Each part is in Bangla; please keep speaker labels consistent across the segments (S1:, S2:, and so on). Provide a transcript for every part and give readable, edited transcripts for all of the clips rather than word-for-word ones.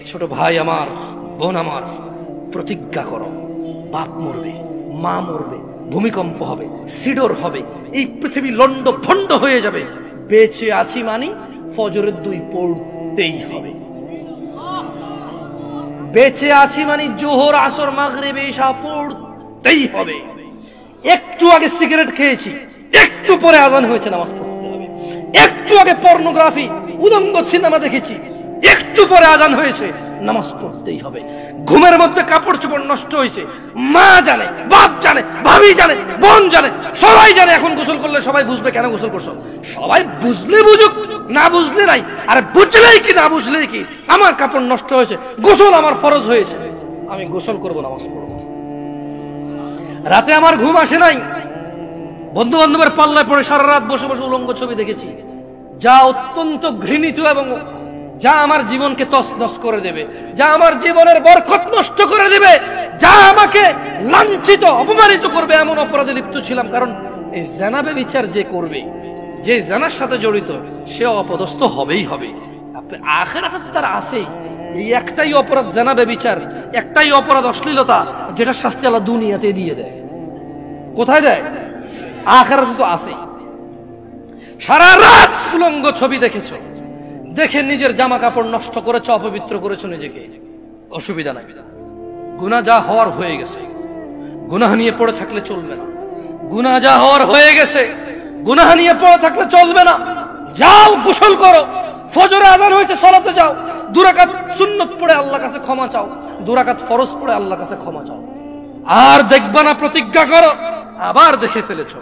S1: ছোট ভাই আমার, বোন আমার, প্রতিজ্ঞা করো, বাপ মরবে, মা মরবে, ভূমিকম্প হবে, সিডর হবে, এই পৃথিবী লন্ড ভন্ড হয়ে যাবে, বেঁচে আছি মানি ফজরের 2 পড়তেই হবে। বেঁচে আছি মানে জোহর, আসর, মাগরিব, ইশা পড়তেই হবে। একটু আগে সিগারেট খেয়েছি, একটু পরে আজান হয়েছে, নামাজ পড়তে হবে। একটু আগে পর্নোগ্রাফি, উদঙ্গ সিনেমা দেখেছি, একটু পরে আজান হয়েছে, নামাজ পড়তেই হবে। ঘুমের মধ্যে কাপড় চোপড় নষ্ট হয়েছে, মা জানে, বাপ জানে, ভাবি জানে, বোন জানে, সবাই জানে। এখন গোসল করলে সবাই বুঝবে কেন গোসল করছো। সবাই বুঝলে বুঝুক, না বুঝলে নাই। আরে বুঝলেই কি না বুঝলেই কি, আমার কাপড় নষ্ট হয়েছে, গোসল আমার ফরজ হয়েছে, আমি গোসল করব, নামাজ পড়ব। রাতে আমার ঘুম আসে নাই, বন্ধু বান্ধবের পাল্লায় পড়ে সারা রাত বসে বসে উলঙ্গ ছবি দেখেছি, যা অত্যন্ত ঘৃণিত এবং যা আমার জীবনকে তছনছ করে দেবে, যা আমার জীবনের বরকত নষ্ট করে দেবে, যা আমাকে লাঞ্ছিত অপমানিত করবে, এমন অপরাধে লিপ্ত ছিলাম। কারণ এই জানাবে বিচার যে করবে, যে জানার সাথে জড়িত, সে অপদস্থ হবেই হবে। আখিরাতে তার আছেই এই একটাই অপরাধ, জানাবে বিচার, একটাই অপরাধ অশ্লীলতা, যেটা শাস্তি আল্লাহ দুনিয়াতে দিয়ে দেয়। কোথায় দেয়? আখিরাতে তো আছেই। সারা রাত উলঙ্গ ছবি দেখেছো, দেখে নিজের জামা কাপড় নষ্ট করেছো, অপবিত্র করেছো নিজেকে, অসুবিধা নাই। গুনাহ যা হওয়ার হয়ে গেছে, গুনাহ নিয়ে পড়ে থাকলে চলবে না। গুনাহ যা হওয়ার হয়ে গেছে, গুনাহ নিয়ে পড়ে থাকলে চলবে না। যাও গোসল করো, ফজরে আযান হয়েছে, সালাতে যাও, 2 রাকাত সুন্নাত পড়ে আল্লাহর কাছে ক্ষমা চাও, 2 রাকাত ফরজ পড়ে আল্লাহর কাছে ক্ষমা চাও। আর দেখবা না, প্রতিজ্ঞা করো। আবার দেখে ফেলেছো,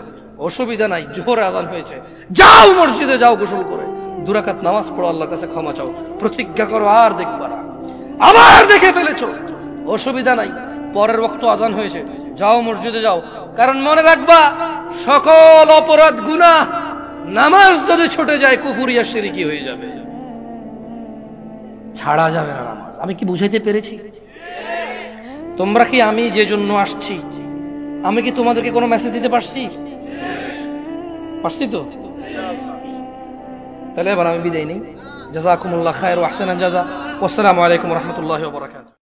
S1: অসুবিধা নাই, জোহরে আযান হয়েছে, যাও মসজিদে, যাও গোসল করে 2 রাকাত নামাজ পড়ো, আল্লাহর কাছে ক্ষমা চাও, প্রতিজ্ঞা করো। আর দেখবা না। আবার দেখে ফেলেছো, অসুবিধা নাই, পরের ওয়াক্ত আযান হয়েছে, যাও মসজিদে যাও। কারণ মনে রাখবা, সকল অপরাধ গুনাহ, নামাজ যদি ছুটে যায় কুফরিয়া শিরকি হয়ে যাবে, ছাড়া যাবে না নামাজ। আমি কি বুঝাইতে পেরেছি? তোমরা কি, আমি যে জন্য আসছি, আমি কি তোমাদেরকে কোনো মেসেজ দিতে পারছি? পারছি তো? তাহলে এবার আমি বিদায় নেই। জাযাকুমুল্লাহ খায়র ওয়া আহসানাল জাযা। ওয়াসসালামু আলাইকুম ওয়া রাহমাতুল্লাহি ওয়া বারাকাতুহু।